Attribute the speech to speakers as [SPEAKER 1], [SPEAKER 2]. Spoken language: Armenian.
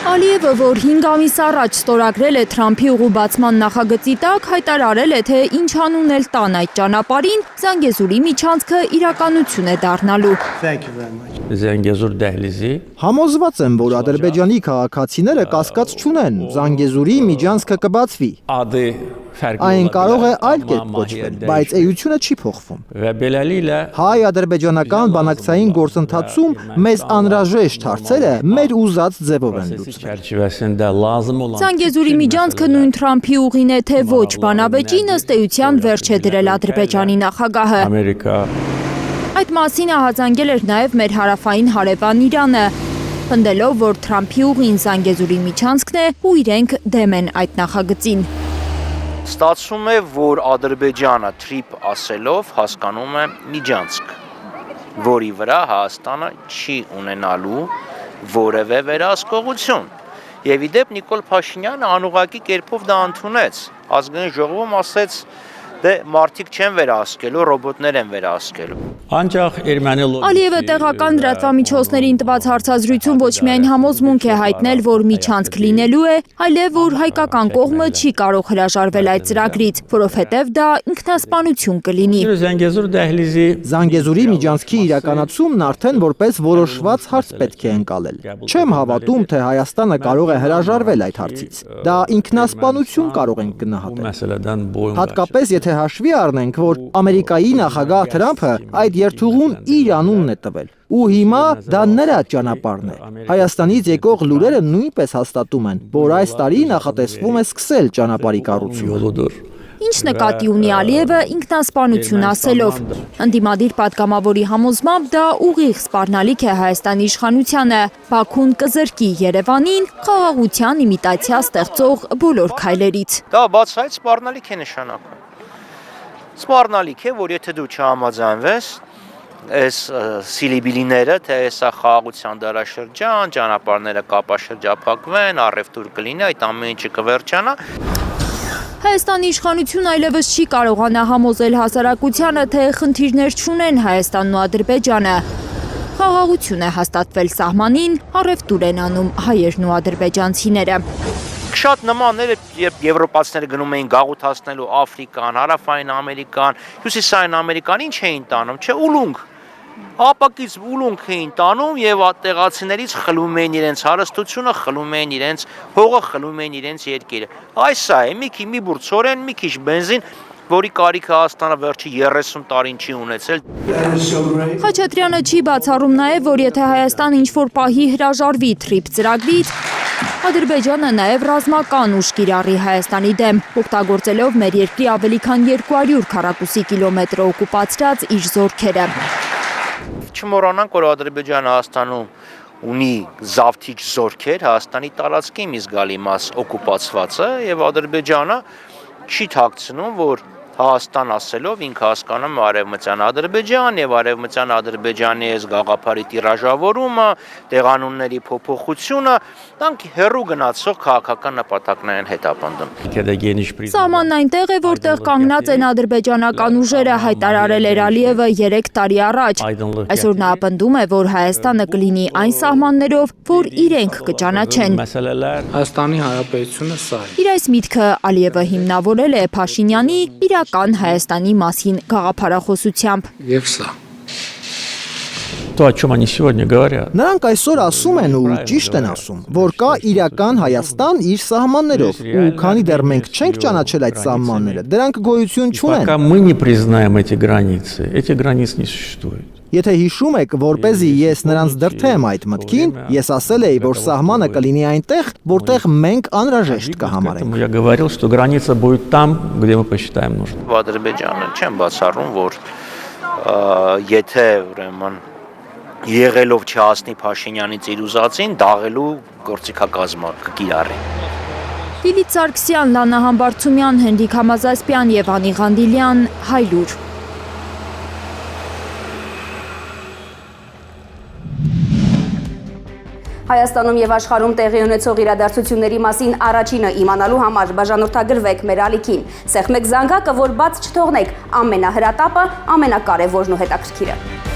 [SPEAKER 1] Ալիևը, որ 5 ամիս առաջ ստորագրել է Թրամփի ուղղուբացման նախագծի տակ, հայտարարել է, թե ինչ անունել տան այդ ճանապարհին, Զանգեզուրի միջանցքը իրականություն է դառնալու։
[SPEAKER 2] Զանգեզուր դահլիզի
[SPEAKER 3] Համոզված եմ, որ Ադրբեջանի քաղաքացիները կասկած չունեն, Զանգեզուրի միջանցքը կբացվի։ Այն կարող է այլ կերպ կոչվել, բայց էությունը չի փոխվում։ Հայ-ադրբեջանական բանակցային գործընթացում մեզ անհրաժեշտ հարցերը մեր ուզած ձևով են լուծվում։
[SPEAKER 1] Զանգեզուրի միջանցքը նույն Թրամփի ուղին է, թե ոչ, բանավեճին ըստ էության վերջ է դրել Ադրբեջանի նախագահը։ Այդ մասին ահազանգել էր նաև մեր հարավային հարևան Իրանը, պնդելով, որ Թրամփի ուղին Զանգեզուրի միջանցքն է ու իրենք դեմ են այդ նախագծին։
[SPEAKER 4] Ստացվում է, որ Ադրբեջանը թրիփ ասելով հասկանում է միջանցք, որի վրա Հայաստանը չի ունենալու որևէ վերահսկողություն։ Եվ իդեպ Նիկոլ Փաշինյանը անուղղակի կերպով դա ընդունեց։ Ազգային ժողովում ասեց, դե մարդիկ չեն վերահսկելու, ռոբոտներ են վերահսկելու։
[SPEAKER 1] Ալիևը տեղական լրատվամիջոցներին տված հարցազրույցում ոչ միայն համոզմունք է հայտնել, որ միջանցք լինելու է, այլև որ հայկական կողմը չի կարող հրաժարվել այդ ծրագրից, որովհետև դա ինքնասպանություն կլինի։
[SPEAKER 3] Զանգեզուրի միջանցքի իրականացումն արդեն որպես որոշված հարց պետք է ընկալել։ Չեմ հավատում, թե Հայաստանը կարող է հրաժարվել այդ հարցից։ Դա ինքնասպանություն կարող ենք գնահատել։ Հատկապես եթե հաշվի առնենք, որ Ամերիկայի նախագահ Թրամփը այդ երթուղուն իր անունն է տվել։ Ու հիմա դա նրա ճանապարհն է։ Հայաստանից եկող լուրերը նույնպես հաստատում են, որ այս տարի նախատեսվում է սկսել ճանապարհի կառուցումը։
[SPEAKER 1] Ինչ նկատի ունի Ալիևը ինքնասպանություն ասելով։ Ընդդիմադիր պատգամավորի համոզմամբ դա ուղիղ սպառնալիք է Հայաստանի իշխանությանը, Բաքուն կզրկի Երևանին խաղաղության իմիտացիա ստեղծող բոլոր քայլերից։
[SPEAKER 4] Դա բացահայտ սպառնալիք է նշանակում։ Սպառնալիք է, որ եթե դու չհամաձայնվես, այս սիլիբիլիները, թե սա խաղաղության դարաշրջան, ճանապարհները կապաշրջափակվեն, առևտուր կլինի, այդ ամեն ինչը կվերջանա։
[SPEAKER 1] Հայաստանի իշխանությունը այլևս չի կարողանա համոզել հասարակությանը, թե խնդիրներ չունեն Հայաստանն ու Ադրբեջանը։ Խաղաղություն է հաստատվել սահմանին, առևտուր են անում հայերն ու ադրբեջանցիները։
[SPEAKER 4] Շատ նմաններ է, երբ եվրոպացիները գնում էին գաղութացնելու Աֆրիկան, Հարավային Ամերիկան, Հյուսիսային Ամերիկան, ինչ էին տանում, չէ, ուլունք։ Ապակից ուլունք էին տանում եւ տեղացիներից խլում էին իրենց հարստությունը, խլում էին իրենց հողը, խլում էին իրենց երկիրը։ Այս է, մի բուր ցորեն, մի քիչ բենզին, որի կարիքը Հայաստանը վերջի 30 տարին չի ունեցել։
[SPEAKER 1] Խաչատրյանը չի բացառում նաև, որ եթե Հայաստանը ինչ-որ պահի հրաժարվի թրիփ ծրագրից, Ադրբեջանը նաև ռազմական ուժ կիրառի Հայաստանի դեմ, օգտագործելով մեր երկրի ավելի քան 200 քառակուսի կիլոմետր օկուպացրած իր զորքերը։
[SPEAKER 4] Չմոռանանք, որ Ադրբեջանը Հայաստանում ունի զավթիչ զորքեր, Հայաստանի տարածքի մի զգալի մաս օկուպացված է եւ Ադրբեջանը չի թաքցնում, որ Հայաստան ասելով ինքը հասկանում է Արևմտյան Ադրբեջան եւ Արևմտյան Ադրբեջանի այս գաղափարի տիրաժավորումը, տեղանունների փոփոխությունը, դրանք հեռու գնացող քաղաքական նպատակներ են հետապնդում։
[SPEAKER 1] Սահմանն այնտեղ է, որտեղ կանգնած են ադրբեջանական ուժերը, հայտարարել էր Ալիևը 3 տարի առաջ։ Այսօր նա պնդում է, որ Հայաստանը կլինի այն սահմաններով, որ իրենք կճանաչեն։
[SPEAKER 5] Հայաստանի Հանրապետությունը սա է։
[SPEAKER 1] Իր այս միտքը Ալիևը հիմնավորել է Փաշինյանի իրական Հայաստանի մասին գաղափարախոսությամբ։
[SPEAKER 5] Եվ սա։
[SPEAKER 3] Նրանք այսօր ասում են ու ճիշտ են ասում, որ կա իրական Հայաստան իր սահմաններով, ու քանի դեռ մենք չենք ճանաչել այդ սահմանները, դրանք գոյություն չունեն։ Եթե հիշում եք, որպեսզի ես նրանց դրդեմ այդ մտքին, ես ասել էի, որ սահմանը կլինի այնտեղ, որտեղ մենք անհրաժեշտ կհամարենք։
[SPEAKER 4] Ադրբեջանը չեմ բացառում, որ եթե ուրեմն եղելով չհասնի Փաշինյանից իր ուզածին, դաղելու գործիքակազմը կկիրառի։
[SPEAKER 1] Լիլիթ Սարգսյան, Լանա Համբարձումյան, Հենրիկ Համազասպյան եւ Անի Ղանդիլյան, Հայլուր։
[SPEAKER 6] Հայաստանում եւ աշխարհում տեղի ունեցող իրադարձությունների մասին առաջինը իմանալու համար բաժանորդագրվեք մեր ալիքին։ Սեղմեք զանգակը, որ բաց չթողնեք ամենահրատապը, ամենակարևորն ու հետաքրքիրը։